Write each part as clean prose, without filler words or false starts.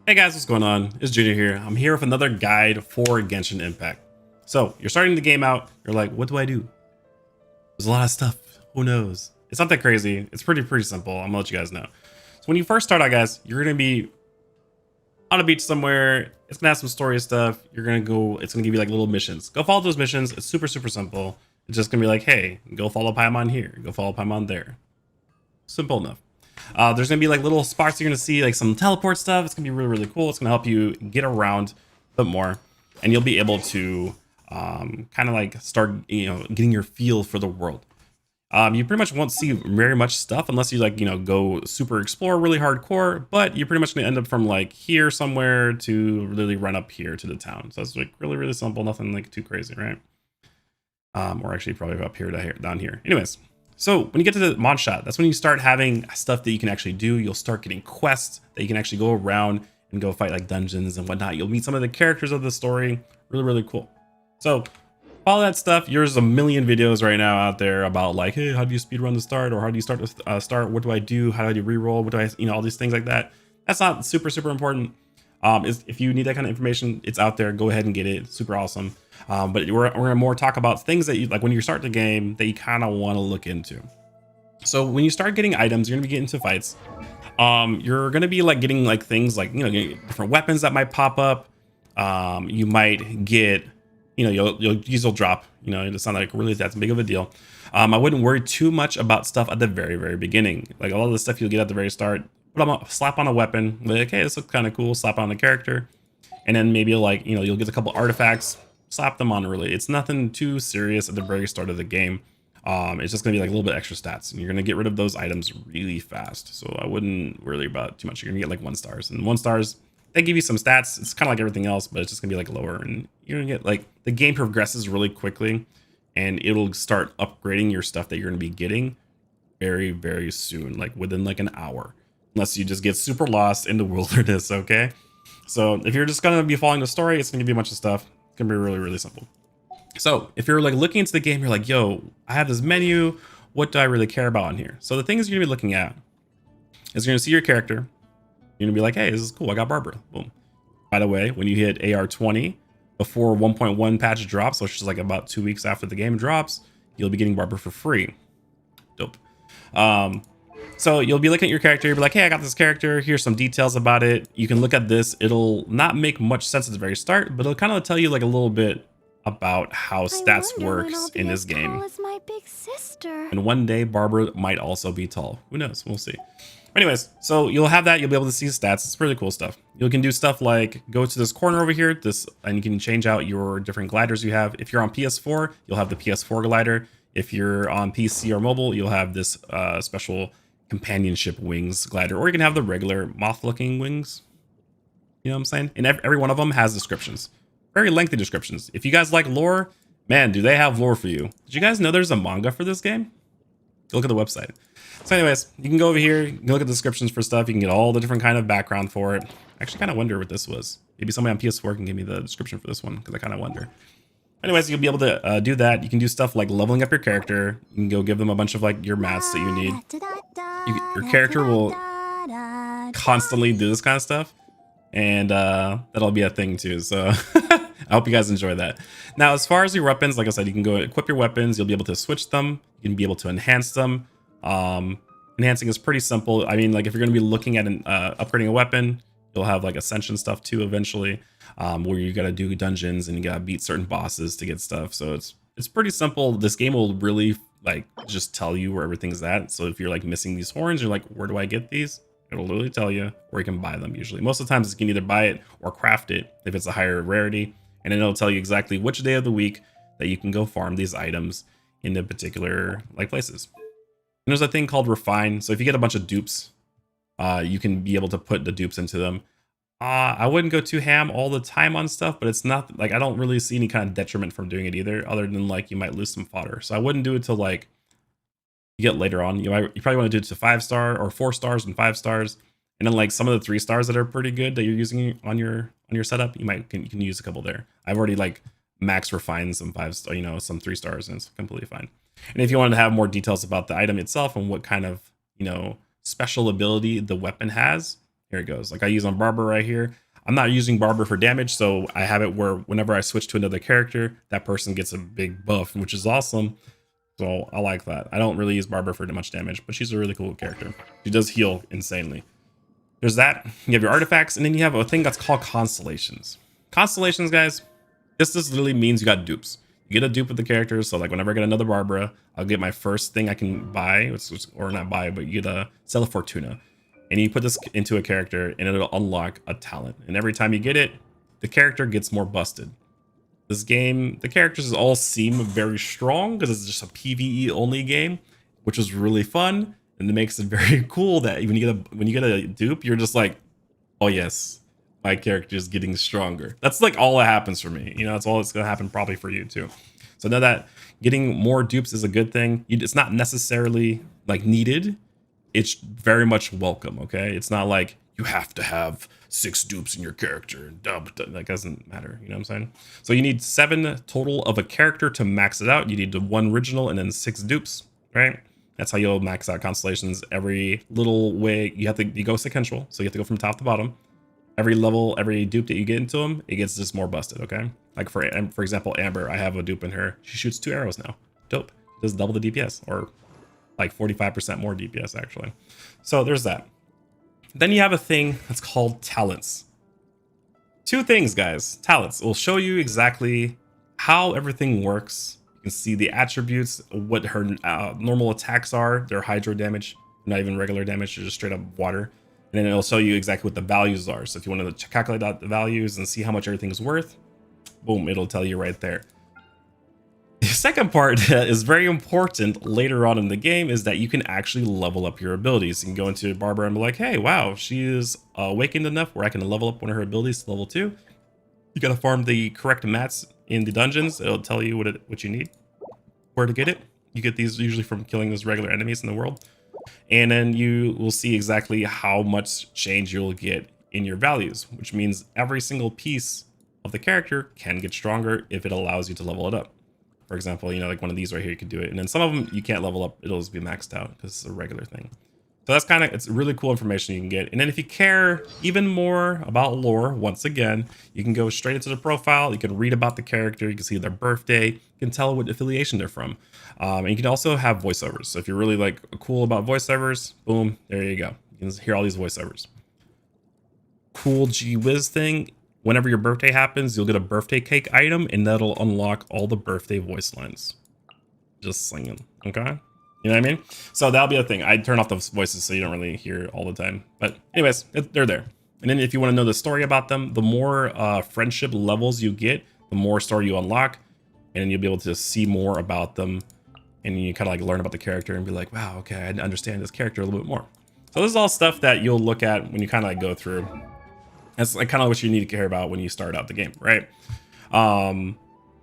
Hey guys, what's going on? It's Junior here. I'm here with another guide for Genshin Impact. So you're starting the game out. You're like, what do I do? There's a lot of stuff. Who knows? It's not that crazy. It's pretty simple. I'm gonna let you guys know. So when you first start out, guys, you're gonna be on a beach somewhere. It's gonna have some story stuff. You're gonna go. It's gonna give you like little missions. Go follow those missions. It's super simple. It's just gonna be like, hey, go follow Paimon here. Go follow Paimon there. Simple enough. There's gonna be like little spots you're gonna see, like some teleport stuff. It's gonna be really cool. It's gonna help you get around a bit more, and you'll be able to kind of like start, getting your feel for the world. You pretty much won't see very much stuff unless you like, go super explore really hardcore. But you're pretty much gonna end up from like here somewhere to really run up here to the town. So it's like really simple, nothing like too crazy, right? Or actually probably up here down here. Anyways. So when you get to the Mon Shot, that's when you start having stuff that you can actually do. You'll start getting quests that you can actually go around and go fight like dungeons and whatnot. You'll meet some of the characters of the story. Really cool. So all that stuff, there's a million videos right now out there about like, hey, how do you speedrun the start? Or how do you start the start? What do I do? How do I reroll? What do I, all these things like that. That's not super important. If you need that kind of information, it's out there. Go ahead and get it. It's super awesome. But we're gonna more talk about things that you like when you start the game that you kind of want to look into. So when you start getting items, you're gonna be getting into fights. You're gonna be like getting like things like different weapons that might pop up. You might get these will drop. It's not like really that's big of a deal. I wouldn't worry too much about stuff at the very beginning. Like a lot of the stuff you'll get at the very start. Slap on a weapon. Like, hey, this looks kind of cool. Slap on a character, and then maybe like you'll get a couple artifacts. Slap them on really. It's nothing too serious at the very start of the game. It's just gonna be like a little bit extra stats, and you're gonna get rid of those items really fast. So I wouldn't worry about too much. You're gonna get like 1 stars, and 1 stars they give you some stats. It's kind of like everything else, but it's just gonna be like lower, and you're gonna get like the game progresses really quickly, and it'll start upgrading your stuff that you're gonna be getting very soon, like within like an hour, unless you just get super lost in the wilderness. Okay, so if you're just gonna be following the story, it's gonna give you a bunch of stuff. It's gonna be really simple. So if you're like looking into the game, you're like, yo, I have this menu. What do I really care about in here? So the things you're gonna be looking at is you're gonna see your character. You're gonna be like, hey, this is cool. I got Barbara. Boom. By the way, when you hit AR 20 before 1.1 patch drops, which is like about 2 weeks after the game drops, you'll be getting Barbara for free. Dope. So you'll be looking at your character, you'll be like, hey, I got this character, here's some details about it. You can look at this. It'll not make much sense at the very start, but it'll kind of tell you like a little bit about how stats works in this game. As my big sister. And one day Barbara might also be tall. Who knows? We'll see. Anyways, so you'll have that. You'll be able to see stats. It's really cool stuff. You can do stuff like go to this corner over here, and you can change out your different gliders you have. If you're on PS4, you'll have the PS4 glider. If you're on PC or mobile, you'll have this special companionship wings glider, or you can have the regular moth-looking wings. You know what I'm saying? And every one of them has descriptions, very lengthy descriptions. If you guys like lore, man, do they have lore for you? Did you guys know there's a manga for this game? Go look at the website. So anyways, you can go over here, you can look at the descriptions for stuff. You can get all the different kind of background for it. I actually kind of wonder what this was. Maybe somebody on PS4 can give me the description for this one, because I kind of wonder. Anyways, you'll be able to do that. You can do stuff like leveling up your character. You can go give them a bunch of like your mats that you need. Your character will constantly do this kind of stuff, and that'll be a thing too. So I hope you guys enjoy that. Now, as far as your weapons, like I said, you can go equip your weapons. You'll be able to switch them. You can be able to enhance them. Enhancing is pretty simple. I mean, like if you're going to be looking at upgrading a weapon, you'll have like ascension stuff too eventually, where you got to do dungeons and you got to beat certain bosses to get stuff. So it's pretty simple. This game will really like just tell you where everything's at. So if you're like missing these horns, you're like, where do I get these? It'll literally tell you where you can buy them. Usually, most of the times you can either buy it or craft it if it's a higher rarity, and then it'll tell you exactly which day of the week that you can go farm these items in the particular like places. And there's a thing called refine. So if you get a bunch of dupes, you can be able to put the dupes into them. I wouldn't go too ham all the time on stuff, but it's not like I don't really see any kind of detriment from doing it either, other than like you might lose some fodder. So I wouldn't do it till like you get later on. You probably want to do it to 5-star or 4 stars and 5 stars, and then like some of the 3 stars that are pretty good that you're using on your setup, you can use a couple there. I've already like max refined some 5-star, some 3 stars, and it's completely fine. And if you wanted to have more details about the item itself and what kind of special ability the weapon has, Here it goes. Like I use on Barber right here. I'm not using Barber for damage, so I have it where whenever I switch to another character, that person gets a big buff, which is awesome. So I like that. I don't really use Barber for much damage, but she's a really cool character. She does heal insanely. There's that. You have your artifacts, and then you have a thing that's called constellations. Constellations, guys, this literally means you got dupes. You get a dupe with the characters. So like whenever I get another Barbara, I'll get my first thing I can buy, or not buy, but you get a Cell of Fortuna. And you put this into a character and it'll unlock a talent. And every time you get it, the character gets more busted. This game, the characters all seem very strong because it's just a PvE only game, which is really fun. And it makes it very cool that when you get a dupe, you're just like, oh yes, my character is getting stronger. That's like all that happens for me. You know, that's all that's gonna happen probably for you too. So now that getting more dupes is a good thing. It's not necessarily like needed. It's very much welcome, okay? It's not like you have to have 6 dupes in your character. That doesn't matter, you know what I'm saying? So you need 7 total of a character to max it out. You need 1 original and then 6 dupes, right? That's how you'll max out constellations. Every little way, you go sequential, so you have to go from top to bottom. Every level, every dupe that you get into them, it gets just more busted, okay? Like for example, Amber, I have a dupe in her. She shoots 2 arrows now. Dope. Does double the DPS, or like 45% more DPS actually. So there's that. Then you have a thing that's called talents. 2 things, guys. Talents will show you exactly how everything works. You can see the attributes, what her normal attacks are, their hydro damage, not even regular damage, they're just straight up water. And then it'll show you exactly what the values are. So if you want to calculate out the values and see how much everything is worth, boom, it'll tell you right there. The second part that is very important later on in the game is that you can actually level up your abilities. You can go into Barbara and be like, hey, wow, she is awakened enough where I can level up one of her abilities to level 2. You gotta farm the correct mats in the dungeons. It'll tell you what you need, where to get it. You get these usually from killing those regular enemies in the world. And then you will see exactly how much change you'll get in your values, which means every single piece of the character can get stronger if it allows you to level it up. For example, you know, like one of these right here, you could do it. And then some of them you can't level up. It'll just be maxed out because it's a regular thing. So that's it's really cool information you can get. And then if you care even more about lore, once again, you can go straight into the profile. You can read about the character. You can see their birthday. You can tell what affiliation they're from. And you can also have voiceovers. So if you're really like cool about voiceovers, boom, there you go. You can hear all these voiceovers. Cool gee whiz thing. Whenever your birthday happens, you'll get a birthday cake item, and that'll unlock all the birthday voice lines. Just singing, okay? You know what I mean? So that'll be a thing. I turn off those voices so you don't really hear it all the time. But anyways, they're there. And then if you want to know the story about them, the more friendship levels you get, the more story you unlock, and then you'll be able to see more about them. And you kind of like learn about the character and be like, wow, okay, I understand this character a little bit more. So this is all stuff that you'll look at when you kind of like go through. That's like kind of what you need to care about when you start out the game, right?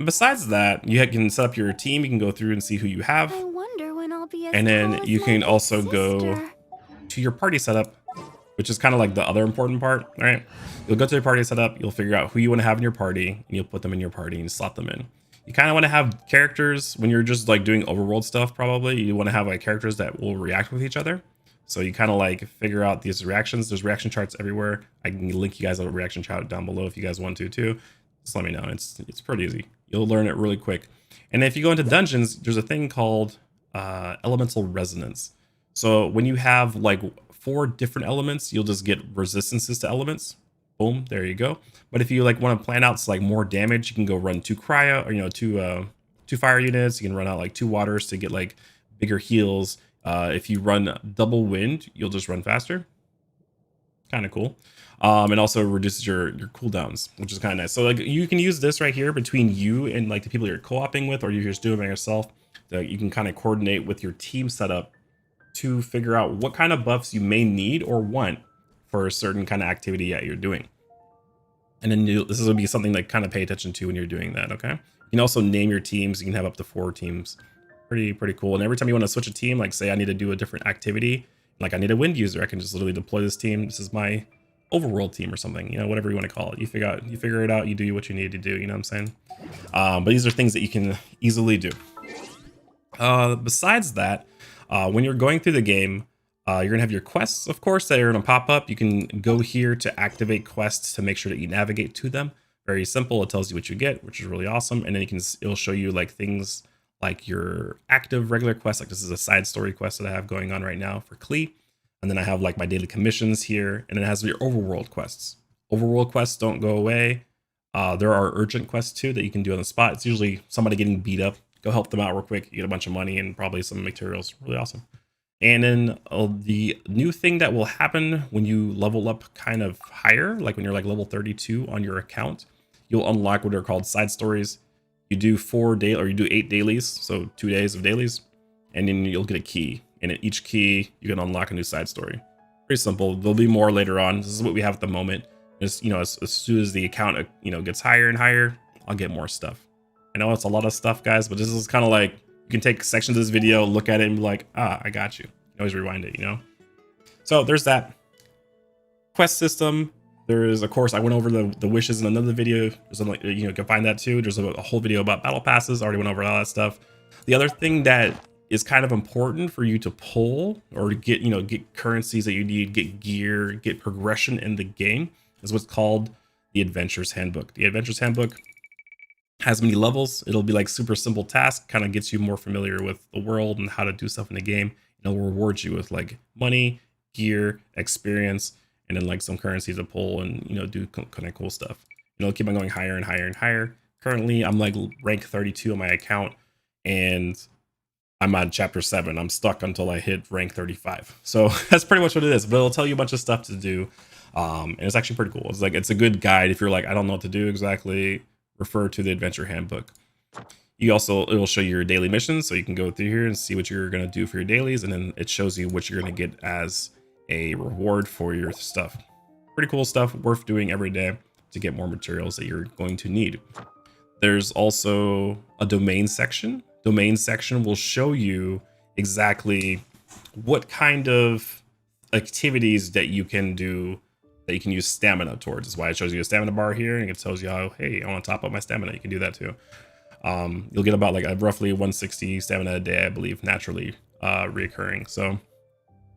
Besides that, you can set up your team. You can go through and see who you have. I wonder when I'll be as And then tall as you my can big also go sister. to your party setup, which is kind of like the other important part, right? You'll go to your party setup. You'll figure out who you want to have in your party, and you'll put them in your party and slot them in. You kind of want to have characters when you're just like doing overworld stuff. Probably you want to have like characters that will react with each other. So you kind of like figure out these reactions. There's reaction charts everywhere. I can link you guys a reaction chart down below if you guys want to too. Just let me know. It's pretty easy. You'll learn it really quick. And if you go into dungeons, there's a thing called elemental resonance. So when you have like 4 different elements, you'll just get resistances to elements. Boom, there you go. But if you like want to plan out like more damage, you can go run 2 cryo, or 2 fire units. You can run out like 2 waters to get like bigger heals. If you run double wind, you'll just run faster. Kind of cool. And also reduces your cooldowns, which is kind of nice. So like you can use this right here between you and like the people you're co-oping with, or you're just doing it by yourself. That you can kind of coordinate with your team setup to figure out what kind of buffs you may need or want for a certain kind of activity that you're doing. And then this will be something like kind of pay attention to when you're doing that. Okay. You can also name your teams. You can have up to 4 teams. Pretty cool. And every time you want to switch a team, like say I need to do a different activity, like I need a wind user, I can just literally deploy this team. This is my overworld team or something, whatever you want to call it. You figure it out, you do what you need to do, you know what I'm saying? But these are things that you can easily do. Besides that, when you're going through the game, You're gonna have your quests, of course, that are gonna pop up. You can go here to activate quests to make sure that you navigate to them. Very simple. It tells you what you get, which is really awesome. And then it'll show you like things like your active regular quests. Like this is a side story quest that I have going on right now for Klee. And then I have like my daily commissions here, and it has your overworld quests. Overworld quests don't go away. There are urgent quests too that you can do on the spot. It's usually somebody getting beat up. Go help them out real quick. You get a bunch of money and probably some materials. Really awesome. And then the new thing that will happen when you level up kind of higher, like when you're like level 32 on your account, you'll unlock what are called side stories. You do 8 dailies, so 2 days of dailies, and then you'll get a key. And at each key, you can unlock a new side story. Pretty simple. There'll be more later on. This is what we have at the moment. As soon as the account gets higher and higher, I'll get more stuff. I know it's a lot of stuff, guys, but this is kind of like you can take sections of this video, look at it, and be like, I got you. You can always rewind it, So there's that quest system. There's, of course, I went over the wishes in another video. There's you can find that too. There's a whole video about battle passes. Already went over all that stuff. The other thing that is kind of important for you to pull or to get currencies that you need, get gear, get progression in the game is what's called the Adventures Handbook. The Adventures Handbook has many levels. It'll be like super simple tasks, kind of gets you more familiar with the world and how to do stuff in the game. It'll reward you with like money, gear, experience, and then like some currency to pull and do kind of cool stuff. Keep on going higher and higher and higher. Currently, I'm like rank 32 on my account, and I'm on chapter 7. I'm stuck until I hit rank 35. So that's pretty much what it is. But it'll tell you a bunch of stuff to do, and it's actually pretty cool. It's a good guide if you're like, I don't know what to do exactly. Refer to the Adventure Handbook. It'll show you your daily missions, so you can go through here and see what you're gonna do for your dailies, and then it shows you what you're gonna get as a reward for your stuff. Pretty cool stuff, worth doing every day to get more materials that you're going to need. There's also a domain section. Domain section will show you exactly what kind of activities that you can do that you can use stamina towards. That's why it shows you a stamina bar here, and it tells you how, hey, I want to top up my stamina. You can do that too. You'll get about like roughly 160 stamina a day, I believe, naturally reoccurring. So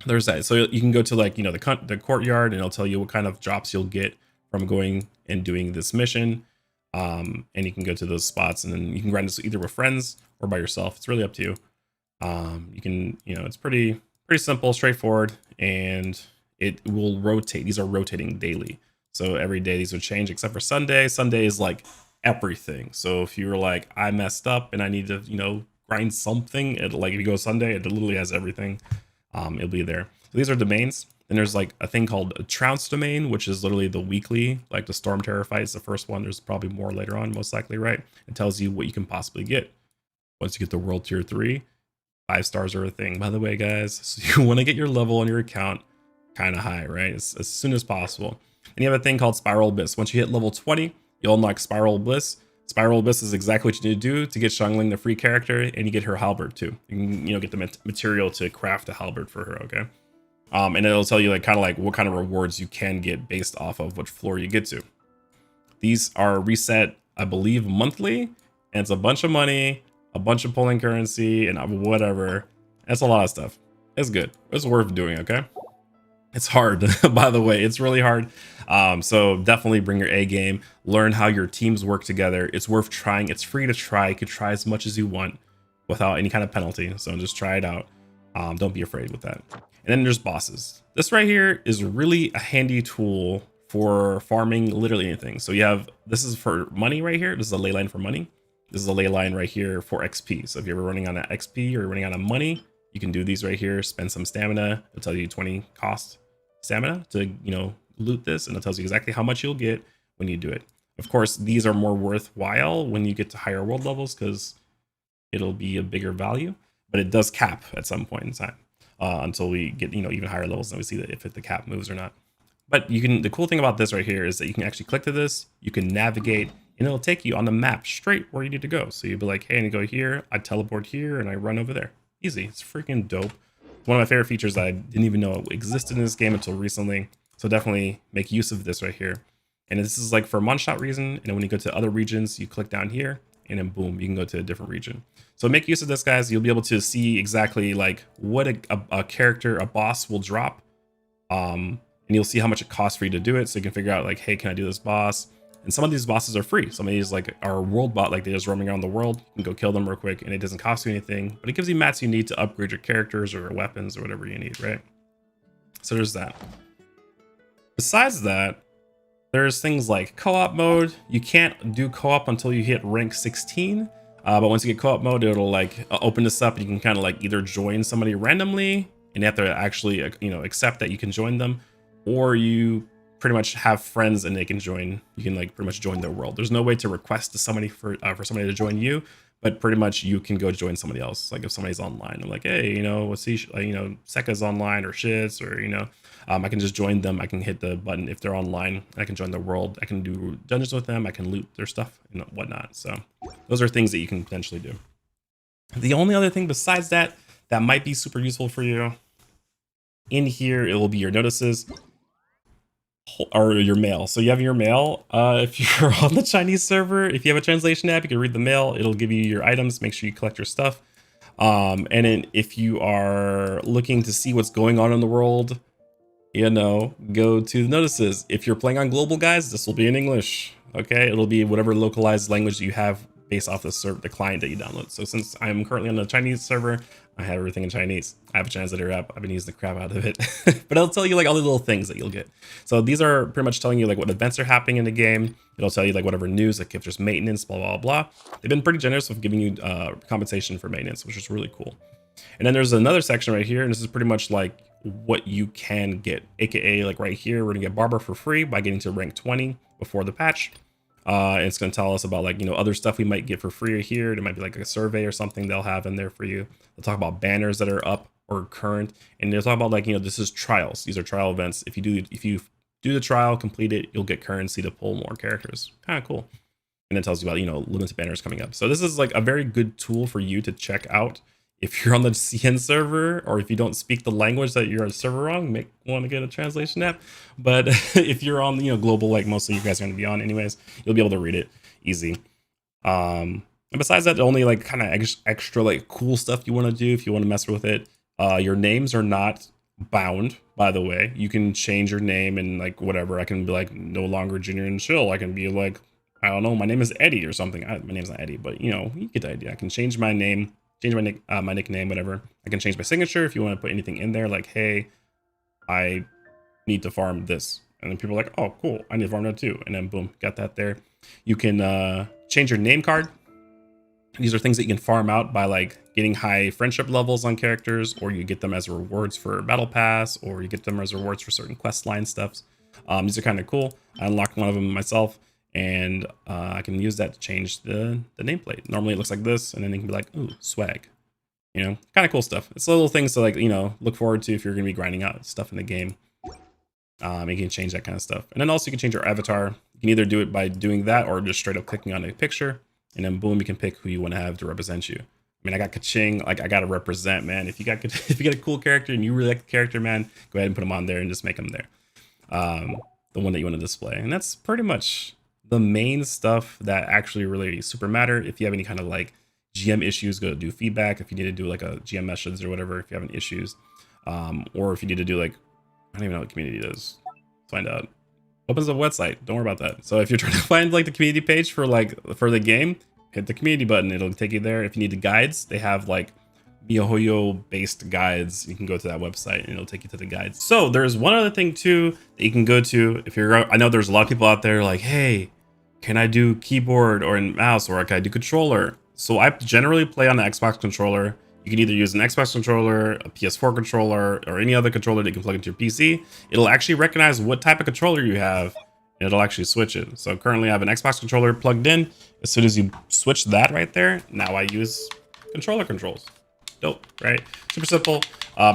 there's that. So you can go to like the courtyard, and it'll tell you what kind of drops you'll get from going and doing this mission. And you can go to those spots, and then you can grind this either with friends or by yourself. It's really up to you. You can, it's pretty simple, straightforward, and it will rotate. These are rotating daily. So every day these would change except for Sunday. Sunday is like everything. So if you were like, I messed up and I need to, grind something, if you go Sunday, it literally has everything. It'll be there. So these are domains. Then there's like a thing called a trounce domain, which is literally the weekly, like the Storm Terror fight is the first one. There's probably more later on, most likely, right? It tells you what you can possibly get. Once you get the World Tier 3, 5 stars are a thing, by the way, guys. So you want to get your level on your account kind of high, right? As soon as possible. And you have a thing called Spiral Abyss. Once you hit level 20, you'll unlock Spiral Abyss. Spiral Abyss is exactly what you need to do to get Xiangling the free character, and you get her halberd too. You can, get the material to craft a halberd for her, okay? And it'll tell you what kind of rewards you can get based off of which floor you get to. These are reset, I believe, monthly, and it's a bunch of money, a bunch of pulling currency, and whatever. That's a lot of stuff. It's good. It's worth doing, okay? It's hard, by the way. It's really hard. So definitely bring your A game. Learn how your teams work together. It's worth trying. It's free to try. You can try as much as you want without any kind of penalty. So just try it out. Don't be afraid with that. And then there's bosses. This right here is really a handy tool for farming literally anything. So this is for money right here. This is a ley line for money. This is a ley line right here for XP. So if you're running on an XP or you're running out of money, you can do these right here. Spend some stamina. It'll tell you 20 cost stamina to, loot this, and it tells you exactly how much you'll get when you do it. Of course, these are more worthwhile when you get to higher world levels because it'll be a bigger value, but it does cap at some point in time until we get, even higher levels, and we see that if the cap moves or not. But the cool thing about this right here is that you can actually click to this, you can navigate, and it'll take you on the map straight where you need to go. So you'll be like, hey, I need to go here, I teleport here, and I run over there. Easy. It's freaking dope. One of my favorite features that I didn't even know existed in this game until recently. So definitely make use of this right here. And this is like for a one-shot reason. And then when you go to other regions, you click down here and then boom, you can go to a different region. So make use of this, guys. You'll be able to see exactly like what a character, a boss will drop. And you'll see how much it costs for you to do it. So you can figure out like, hey, can I do this boss? And some of these bosses are free. Some of these like are world bot, like they're just roaming around the world. You can go kill them real quick and it doesn't cost you anything, but it gives you mats you need to upgrade your characters or weapons or whatever you need, right? So there's that. Besides that, there's things like co-op mode. You can't do co-op until you hit rank 16. But once you get co-op mode, it'll like open this up and you can kind of like either join somebody randomly and you have to actually, accept that you can join them, or you pretty much have friends and they can join. You can like pretty much join their world. There's no way to request to somebody for somebody to join you, but pretty much you can go join somebody else. Like if somebody's online, I'm like, hey, what's he, Sekka's online or Shits, or I can just join them. I can hit the button if they're online. I can join their world. I can do dungeons with them. I can loot their stuff and whatnot. So those are things that you can potentially do. The only other thing besides that might be super useful for you in here, it will be your notices or your mail. So you have your mail. If you're on the Chinese server, if you have a translation app, you can read the mail. It'll give you your items. Make sure you collect your stuff. And then if you are looking to see what's going on in the world, go to the notices. If you're playing on global, guys, this will be in English. Okay, it'll be whatever localized language you have based off the client that you download. So since I'm currently on the Chinese server, I have everything in Chinese. I have a translator app. I've been using the crap out of it, but it'll tell you like all the little things that you'll get. So these are pretty much telling you like what events are happening in the game. It'll tell you like whatever news, like if there's maintenance, blah, blah, blah. They've been pretty generous with giving you compensation for maintenance, which is really cool. And then there's another section right here, and this is pretty much like what you can get, aka like right here, we're gonna get Barber for free by getting to rank 20 before the patch. And it's gonna tell us about like other stuff we might get for free here. There might be like a survey or something they'll have in there for you. They'll talk about banners that are up or current, and they'll talk about like this is trials. These are trial events. If you do the trial, complete it, you'll get currency to pull more characters. Kind of cool. And it tells you about limited banners coming up. So this is like a very good tool for you to check out. If you're on the CN server, or if you don't speak the language that you're on the server on, want to get a translation app. But if you're on global, like most of you guys are going to be on anyways, you'll be able to read it easy. And besides that, the only like kind of extra like cool stuff you want to do if you want to mess with it, your names are not bound, by the way. You can change your name and like whatever. I can be like no longer Junior and Chill. I can be like, I don't know, my name is Eddie or something. My name's not Eddie, but you get the idea. I can change my name. Change my nickname, whatever. I can change my signature if you want to put anything in there, like, hey, I need to farm this. And then people are like, oh, cool, I need to farm that too. And then boom, got that there. You can change your name card. These are things that you can farm out by like getting high friendship levels on characters, or you get them as rewards for battle pass, or you get them as rewards for certain quest line stuffs. These are kind of cool. I unlocked one of them myself, and I can use that to change the nameplate. Normally it looks like this, and then you can be like, ooh, swag. Kind of cool stuff. It's little things to like, look forward to if you're going to be grinding out stuff in the game. You can change that kind of stuff. And then also you can change your avatar. You can either do it by doing that or just straight up clicking on a picture, and then boom, you can pick who you want to have to represent you. I mean, I got Kaching, like I got to represent, man. If you got a cool character and you really like the character, man, go ahead and put them on there and just make them there. The one that you want to display. And that's pretty much the main stuff that actually really super matter. If you have any kind of like GM issues, go to do feedback. If you need to do like a GM message or whatever, if you have any issues, or if you need to do like, I don't even know what community does. Let's find out. Opens a website. Don't worry about that. So if you're trying to find like the community page for the game, hit the community button. It'll take you there. If you need the guides, they have like MiHoYo based guides. You can go to that website and it'll take you to the guides. So there's one other thing too that you can go to if you're, I know there's a lot of people out there like, hey, can I do keyboard or mouse, or can I do controller? So I generally play on the Xbox controller. You can either use an Xbox controller, a PS4 controller, or any other controller that you can plug into your PC. It'll actually recognize what type of controller you have, and it'll actually switch it. So currently I have an Xbox controller plugged in. As soon as you switch that right there, now I use controller controls. Dope, right? Super simple.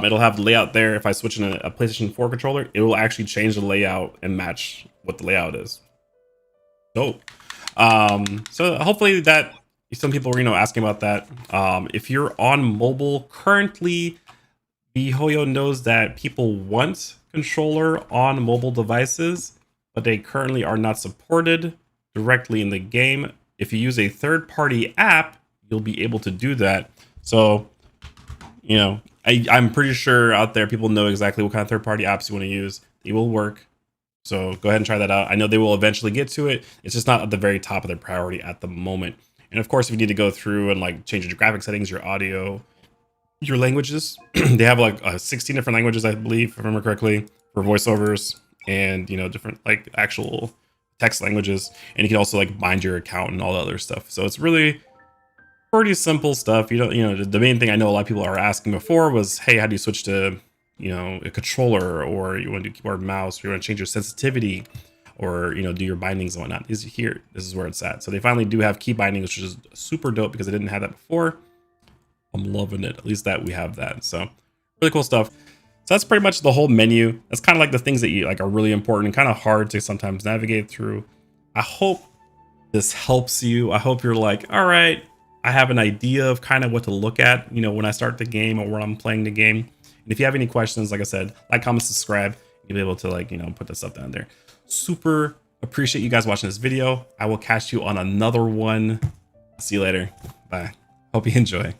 It'll have the layout there. If I switch in a PlayStation 4 controller, it will actually change the layout and match what the layout is. Dope. So hopefully that, some people were asking about that. If you're on mobile currently, MiHoYo knows that people want controller on mobile devices, but they currently are not supported directly in the game. if you use a third-party app, you'll be able to do that. So, you know, I'm pretty sure out there people know exactly what kind of third-party apps you want to use. They will work. So go ahead and try that out. I know they will eventually get to it. It's just not at the very top of their priority at the moment. And of course, if you need to go through and like change your graphic settings, your audio, your languages, they have like 16 different languages, I believe, if I remember correctly, for voiceovers and, you know, different like actual text languages. And you can also like bind your account and all the other stuff. So it's really pretty simple stuff. You know, the main thing I know a lot of people are asking before was, hey, how do you switch to, you know, a controller, or you want to do keyboard and mouse, or you want to change your sensitivity, or, you know, do your bindings and whatnot. Is here. This is where it's at. So they finally do have key bindings, which is super dope because I didn't have that before. I'm loving it. At least that we have that. So really cool stuff. So that's pretty much the whole menu. That's kind of like the things that you like are really important and kind of hard to sometimes navigate through. I hope this helps you. I hope you're like, all right, I have an idea of kind of what to look at, you know, when I start the game or when I'm playing the game. And if you have any questions, like I said, like, comment, subscribe. You'll be able to, like, you know, put this stuff down there. Super appreciate you guys watching this video. I will catch you on another one. See you later. Bye. Hope you enjoy.